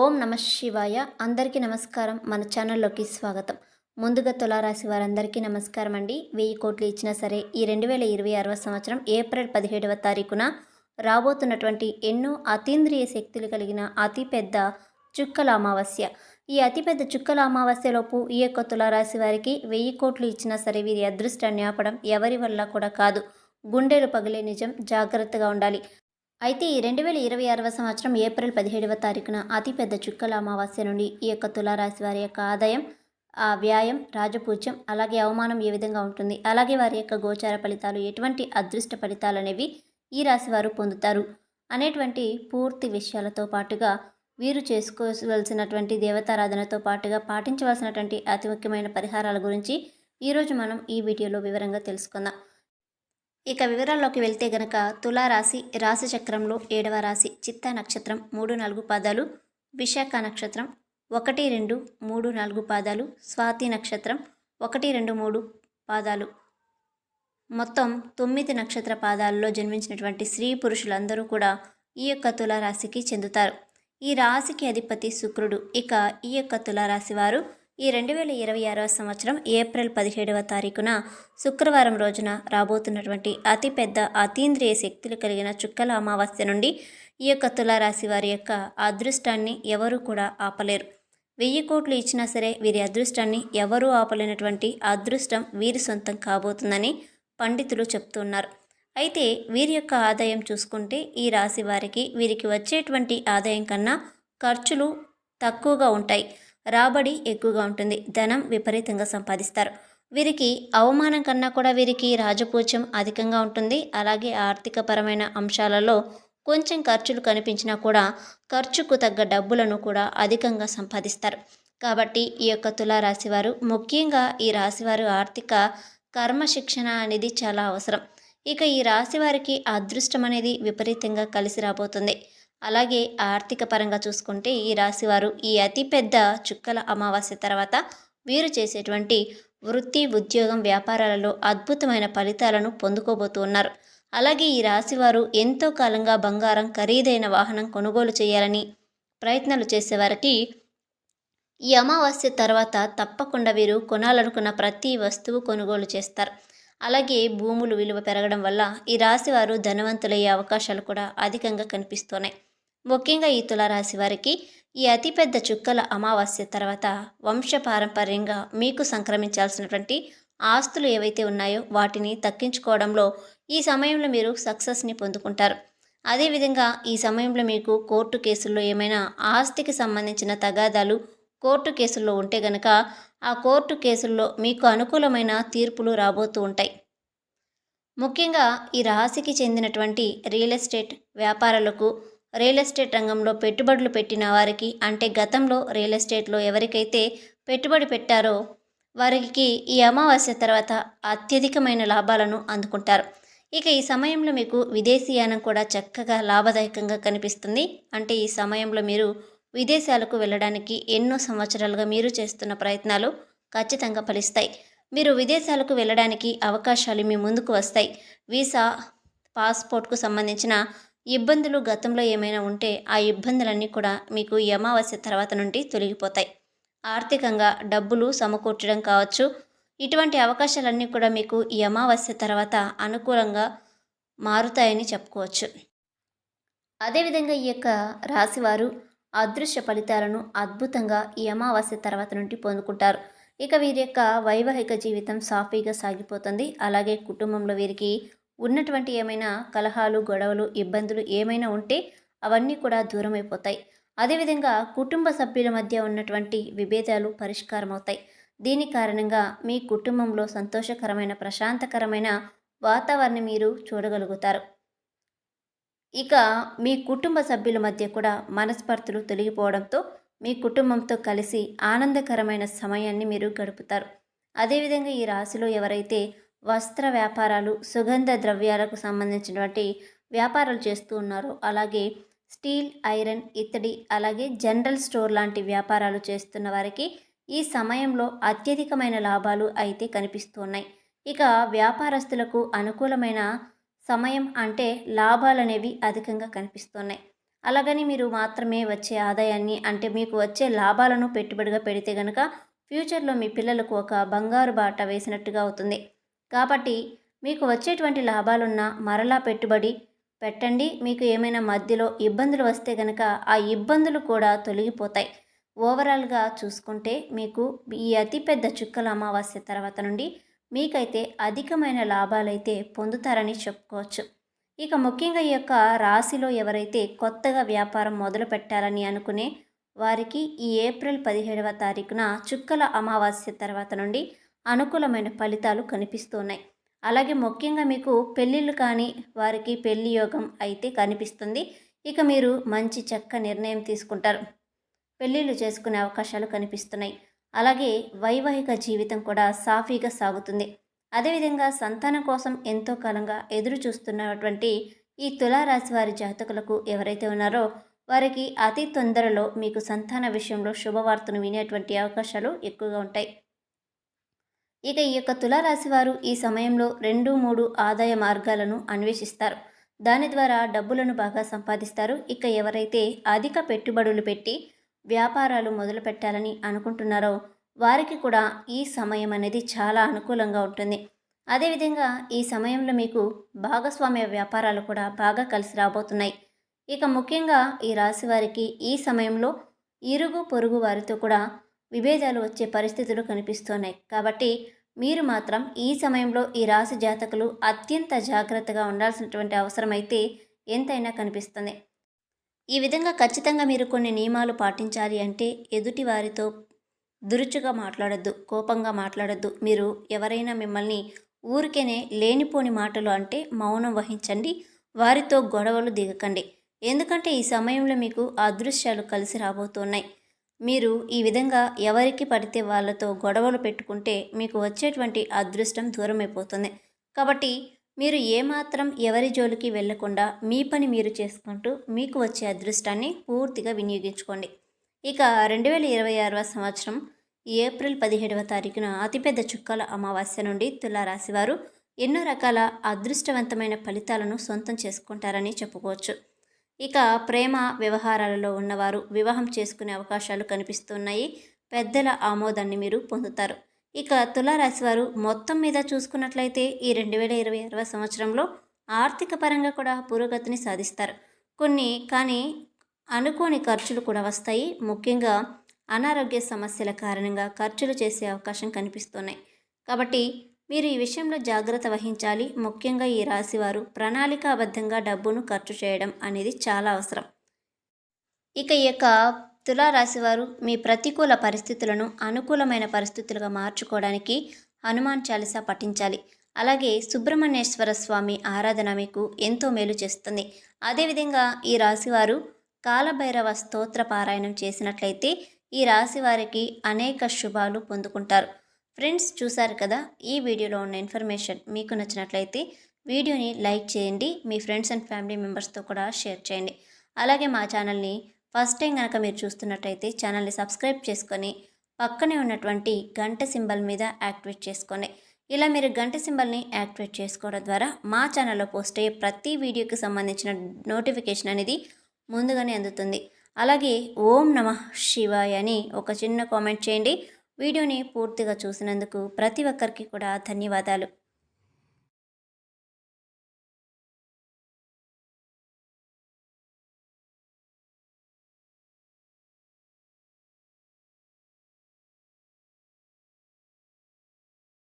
ఓం నమ శివాయ. అందరికీ నమస్కారం. మన ఛానల్లోకి స్వాగతం. ముందుగా తులారాశి వారందరికీ నమస్కారం అండి. 1000 కోట్లు ఇచ్చినా సరే ఈ 2026వ సంవత్సరం ఏప్రిల్ 17వ తారీఖున రాబోతున్నటువంటి ఎన్నో అతీంద్రియ శక్తులు కలిగిన అతిపెద్ద చుక్కల అమావాస్య. ఈ అతిపెద్ద చుక్కల అమావాస్యలోపు ఈ యొక్క తులారాశి వారికి 1000 కోట్లు ఇచ్చినా సరే వీరి అదృష్టాన్ని ఆపడం ఎవరి వల్ల కూడా కాదు. గుండెలు పగిలే నిజం, జాగ్రత్తగా ఉండాలి. అయితే ఈ 2026వ సంవత్సరం ఏప్రిల్ 17వ తారీఖున అతిపెద్ద చుక్కల అమావాస్య నుండి ఈ యొక్క తులారాశి వారి యొక్క ఆదాయం, వ్యాయం, రాజపూజ్యం, అలాగే అవమానం ఏ విధంగా ఉంటుంది, అలాగే వారి యొక్క గోచార ఫలితాలు, ఎటువంటి అదృష్ట ఫలితాలు అనేవి ఈ రాశి వారు పొందుతారు అనేటువంటి పూర్తి విషయాలతో పాటుగా వీరు చేసుకోవలసినటువంటి దేవతారాధనతో పాటుగా పాటించవలసినటువంటి అతి ముఖ్యమైన పరిహారాల గురించి ఈరోజు మనం ఈ వీడియోలో వివరంగా తెలుసుకుందాం. ఇక వివరాల్లోకి వెళ్తే గనక తులారాశి రాశి చక్రంలో 7వ రాశి చిత్తా నక్షత్రం 3-4 పాదాలు, విశాఖ నక్షత్రం 1-2-3-4 పాదాలు, స్వాతి నక్షత్రం 1-2-3 పాదాలు, మొత్తం 9 నక్షత్ర పాదాలలో జన్మించినటువంటి స్త్రీ పురుషులందరూ కూడా ఈ యొక్క తులారాశికి చెందుతారు. ఈ రాశికి అధిపతి శుక్రుడు. ఇక ఈ యొక్క తులారాశి వారు ఈ 2026వ సంవత్సరం ఏప్రిల్ 17వ తారీఖున శుక్రవారం రోజున రాబోతున్నటువంటి అతిపెద్ద అతీంద్రియ శక్తులు కలిగిన చుక్కల అమావాస్య నుండి ఈ యొక్క తులారాశి వారి యొక్క అదృష్టాన్ని ఎవరూ కూడా ఆపలేరు. 1000 కోట్లు ఇచ్చినా సరే వీరి అదృష్టాన్ని ఎవరూ ఆపలేనటువంటి అదృష్టం వీరి సొంతం కాబోతుందని పండితులు చెప్తున్నారు. అయితే వీరి యొక్క ఆదాయం చూసుకుంటే ఈ రాశి వారికి వీరికి వచ్చేటువంటి ఆదాయం కన్నా ఖర్చులు తక్కువగా ఉంటాయి, రాబడి ఎక్కువగా ఉంటుంది, ధనం విపరీతంగా సంపాదిస్తారు. వీరికి అవమానం కన్నా కూడా వీరికి రాజపూజ్యం అధికంగా ఉంటుంది. అలాగే ఆర్థికపరమైన అంశాలలో కొంచెం ఖర్చులు కనిపించినా కూడా ఖర్చుకు తగ్గ డబ్బులను కూడా అధికంగా సంపాదిస్తారు. కాబట్టి ఈ యొక్క తులారాశి వారు, ముఖ్యంగా ఈ రాశివారు ఆర్థిక కర్మశిక్షణ అనేది చాలా అవసరం. ఇక ఈ రాశి వారికి అదృష్టం అనేది విపరీతంగా కలిసి రాబోతుంది. అలాగే ఆర్థిక పరంగా చూసుకుంటే ఈ రాశివారు ఈ అతిపెద్ద చుక్కల అమావాస్య తర్వాత వీరు చేసేటువంటి వృత్తి, ఉద్యోగం, వ్యాపారాలలో అద్భుతమైన ఫలితాలను పొందుకోబోతూ ఉన్నారు. అలాగే ఈ రాశివారు ఎంతో కాలంగా బంగారం, ఖరీదైన వాహనం కొనుగోలు చేయాలని ప్రయత్నాలు చేసేవారికి ఈ అమావాస్య తర్వాత తప్పకుండా వీరు కొనాలనుకున్న ప్రతి వస్తువు కొనుగోలు చేస్తారు. అలాగే భూములు విలువ పెరగడం వల్ల ఈ రాశివారు ధనవంతులయ్యే అవకాశాలు కూడా అధికంగా కనిపిస్తున్నాయి. ముఖ్యంగా ఈ తులారాశి వారికి ఈ అతిపెద్ద చుక్కల అమావాస్య తర్వాత వంశపారంపర్యంగా మీకు సంక్రమించాల్సినటువంటి ఆస్తులు ఏవైతే ఉన్నాయో వాటిని దక్కించుకోవడంలో ఈ సమయంలో మీరు సక్సెస్ని పొందుకుంటారు. అదేవిధంగా ఈ సమయంలో మీకు కోర్టు కేసుల్లో ఏమైనా ఆస్తికి సంబంధించిన తగాదాలు కోర్టు కేసుల్లో ఉంటే గనక ఆ కోర్టు కేసుల్లో మీకు అనుకూలమైన తీర్పులు రాబోతూ ఉంటాయి. ముఖ్యంగా ఈ రాశికి చెందినటువంటి రియల్ ఎస్టేట్ వ్యాపారులకు, రియల్ ఎస్టేట్ రంగంలో పెట్టుబడులు పెట్టిన వారికి, అంటే గతంలో రియల్ ఎస్టేట్లో ఎవరికైతే పెట్టుబడి పెట్టారో వారికి ఈ అమావాస్య తర్వాత అత్యధికమైన లాభాలను అందుకుంటారు. ఇక ఈ సమయంలో మీకు విదేశీయానం కూడా చక్కగా లాభదాయకంగా కనిపిస్తుంది. అంటే ఈ సమయంలో మీరు విదేశాలకు వెళ్ళడానికి ఎన్నో సంవత్సరాలుగా మీరు చేస్తున్న ప్రయత్నాలు ఖచ్చితంగా ఫలిస్తాయి. మీరు విదేశాలకు వెళ్ళడానికి అవకాశాలు మీ ముందుకు వస్తాయి. వీసా, పాస్పోర్ట్కు సంబంధించిన ఇబ్బందులు గతంలో ఏమైనా ఉంటే ఆ ఇబ్బందులన్నీ కూడా మీకు ఈ అమావాస్య తర్వాత నుండి తొలగిపోతాయి. ఆర్థికంగా డబ్బులు సమకూర్చడం కావచ్చు, ఇటువంటి అవకాశాలన్నీ కూడా మీకు ఈ అమావాస్య తర్వాత అనుకూలంగా మారుతాయని చెప్పుకోవచ్చు. అదేవిధంగా ఈ యొక్క రాశివారు అదృశ్య ఫలితాలను అద్భుతంగా ఈ అమావాస్య తర్వాత నుండి పొందుకుంటారు. ఇక వీరి యొక్క వైవాహిక జీవితం సాఫీగా సాగిపోతుంది. అలాగే కుటుంబంలో వీరికి ఉన్నటువంటి ఏమైనా కలహాలు, గొడవలు, ఇబ్బందులు ఏమైనా ఉంటే అవన్నీ కూడా దూరం అయిపోతాయి. అదేవిధంగా కుటుంబ సభ్యుల మధ్య ఉన్నటువంటి విభేదాలు పరిష్కారం అవుతాయి. దీని కారణంగా మీ కుటుంబంలో సంతోషకరమైన, ప్రశాంతకరమైన వాతావరణం మీరు చూడగలుగుతారు. ఇక మీ కుటుంబ సభ్యుల మధ్య కూడా మనస్పర్ధలు తొలగిపోవడంతో మీ కుటుంబంతో కలిసి ఆనందకరమైన సమయాన్ని మీరు గడుపుతారు. అదేవిధంగా ఈ రాశిలో ఎవరైతే వస్త్ర వ్యాపారాలు, సుగంధ ద్రవ్యాలకు సంబంధించినటువంటి వ్యాపారాలు చేస్తూ ఉన్నారో, అలాగే స్టీల్, ఐరన్, ఇత్తడి, అలాగే జనరల్ స్టోర్ లాంటి వ్యాపారాలు చేస్తున్న వారికి ఈ సమయంలో అత్యధికమైన లాభాలు అయితే కనిపిస్తున్నాయి. ఇక వ్యాపారస్తులకు అనుకూలమైన సమయం, అంటే లాభాలనేవి అధికంగా కనిపిస్తున్నాయి. అలాగని మీరు మాత్రమే వచ్చే ఆదాయాన్ని అంటే మీకు వచ్చే లాభాలను పెట్టుబడిగా పెడితే గనక ఫ్యూచర్లో మీ పిల్లలకు ఒక బంగారు బాట వేసినట్టుగా అవుతుంది. కాబట్టి మీకు వచ్చేటువంటి లాభాలున్న మరలా పెట్టుబడి పెట్టండి. మీకు ఏమైనా మధ్యలో ఇబ్బందులు వస్తే గనక ఆ ఇబ్బందులు కూడా తొలగిపోతాయి. ఓవరాల్గా చూసుకుంటే మీకు ఈ అతిపెద్ద చుక్కల అమావాస్య తర్వాత నుండి మీకైతే అధికమైన లాభాలైతే పొందుతారని చెప్పుకోవచ్చు. ఇక ముఖ్యంగా ఈ యొక్క రాశిలో ఎవరైతే కొత్తగా వ్యాపారం మొదలు పెట్టాలని అనుకునే వారికి ఈ ఏప్రిల్ 17వ తారీఖున చుక్కల అమావాస్య తర్వాత నుండి అనుకూలమైన ఫలితాలు కనిపిస్తున్నాయి. అలాగే ముఖ్యంగా మీకు పెళ్ళిళ్ళు కానీ వారికి పెళ్లి యోగం అయితే కనిపిస్తుంది. ఇక మీరు మంచి చక్క నిర్ణయం తీసుకుంటారు. పెళ్ళిళ్ళు చేసుకునే అవకాశాలు కనిపిస్తున్నాయి. అలాగే వైవాహిక జీవితం కూడా సాఫీగా సాగుతుంది. అదేవిధంగా సంతానం కోసం ఎంతో కాలంగా ఎదురు చూస్తున్నటువంటి ఈ తులారాశి వారి జాతకులకు ఎవరైతే ఉన్నారో వారికి అతి తొందరలో మీకు సంతాన విషయంలో శుభవార్తను వినేటువంటి అవకాశాలు ఎక్కువగా ఉంటాయి. ఇక ఈ యొక్క తులారాశి వారు ఈ సమయంలో 2-3 ఆదాయ మార్గాలను అన్వేషిస్తారు. దాని ద్వారా డబ్బులను బాగా సంపాదిస్తారు. ఇక ఎవరైతే అధిక పెట్టుబడులు పెట్టి వ్యాపారాలు మొదలు పెట్టాలని అనుకుంటున్నారో వారికి కూడా ఈ సమయం అనేది చాలా అనుకూలంగా ఉంటుంది. అదేవిధంగా ఈ సమయంలో మీకు భాగస్వామ్య వ్యాపారాలు కూడా బాగా కలిసి రాబోతున్నాయి. ఇక ముఖ్యంగా ఈ రాశి వారికి ఈ సమయంలో ఇరుగు పొరుగు వారితో కూడా విభేదాలు వచ్చే పరిస్థితులు కనిపిస్తున్నాయి. కాబట్టి మీరు మాత్రం ఈ సమయంలో ఈ రాశి జాతకులు అత్యంత జాగ్రత్తగా ఉండాల్సినటువంటి అవసరం అయితే ఎంతైనా కనిపిస్తుంది. ఈ విధంగా ఖచ్చితంగా మీరు కొన్ని నియమాలు పాటించాలి. అంటే ఎదుటి వారితో దురుచుగా మాట్లాడొద్దు, కోపంగా మాట్లాడొద్దు. మీరు ఎవరైనా మిమ్మల్ని ఊరికేనే లేనిపోని మాటలు అంటే మౌనం వహించండి. వారితో గొడవలు దిగకండి. ఎందుకంటే ఈ సమయంలో మీకు అదృశ్యాలు కలిసి రాబోతున్నాయి. మీరు ఈ విధంగా ఎవరికి పడితే వాళ్ళతో గొడవలు పెట్టుకుంటే మీకు వచ్చేటువంటి అదృష్టం దూరమైపోతుంది. కాబట్టి మీరు ఏమాత్రం ఎవరి జోలికి వెళ్లకుండా మీ పని మీరు చేసుకుంటూ మీకు వచ్చే అదృష్టాన్ని పూర్తిగా వినియోగించుకోండి. ఇక 2026వ సంవత్సరం ఏప్రిల్ 17వ తారీఖున అతిపెద్ద చుక్కల అమావాస్య నుండి తులారాశి వారు ఎన్నో రకాల అదృష్టవంతమైన ఫలితాలను సొంతం చేసుకుంటారని చెప్పుకోవచ్చు. ఇక ప్రేమ వ్యవహారాలలో ఉన్నవారు వివాహం చేసుకునే అవకాశాలు కనిపిస్తున్నాయి. పెద్దల ఆమోదాన్ని మీరు పొందుతారు. ఇక తులారాశి వారు మొత్తం మీద చూసుకున్నట్లయితే ఈ 2026వ సంవత్సరంలో ఆర్థిక పరంగా కూడా పురోగతిని సాధిస్తారు. కానీ అనుకోని ఖర్చులు కూడా వస్తాయి. ముఖ్యంగా అనారోగ్య సమస్యల కారణంగా ఖర్చులు చేసే అవకాశం కనిపిస్తున్నాయి. కాబట్టి మీరు ఈ విషయంలో జాగ్రత్త వహించాలి. ముఖ్యంగా ఈ రాశివారు ప్రణాళికాబద్ధంగా డబ్బును ఖర్చు చేయడం అనేది చాలా అవసరం. ఇక ఈ యొక్క తులారాశివారు మీ ప్రతికూల పరిస్థితులను అనుకూలమైన పరిస్థితులుగా మార్చుకోవడానికి హనుమాన్ చాలీసా పఠించాలి. అలాగే సుబ్రహ్మణ్యేశ్వర స్వామి ఆరాధన మీకు ఎంతో మేలు చేస్తుంది. అదేవిధంగా ఈ రాశివారు కాలభైరవ స్తోత్ర పారాయణం చేసినట్లయితే ఈ రాశి వారికి అనేక శుభాలు పొందుకుంటారు. ఫ్రెండ్స్, చూశారు కదా, ఈ వీడియోలో ఉన్న ఇన్ఫర్మేషన్ మీకు నచ్చినట్లయితే వీడియోని లైక్ చేయండి. మీ ఫ్రెండ్స్ అండ్ ఫ్యామిలీ మెంబర్స్తో కూడా షేర్ చేయండి. అలాగే మా ఛానల్ని ఫస్ట్ టైం కనుక మీరు చూస్తున్నట్టయితే ఛానల్ని సబ్స్క్రైబ్ చేసుకొని పక్కనే ఉన్నటువంటి గంట సింబల్ మీద యాక్టివేట్ చేసుకోండి. ఇలా మీరు గంట సింబల్ని యాక్టివేట్ చేసుకోవడం ద్వారా మా ఛానల్లో పోస్ట్ అయ్యే ప్రతి వీడియోకి సంబంధించిన నోటిఫికేషన్ అనేది ముందుగానే అందుతుంది. అలాగే ఓం నమః శివాయ అని ఒక చిన్న కామెంట్ చేయండి. వీడియోని పూర్తిగా చూసినందుకు ప్రతి ఒక్కరికి కూడా ధన్యవాదాలు.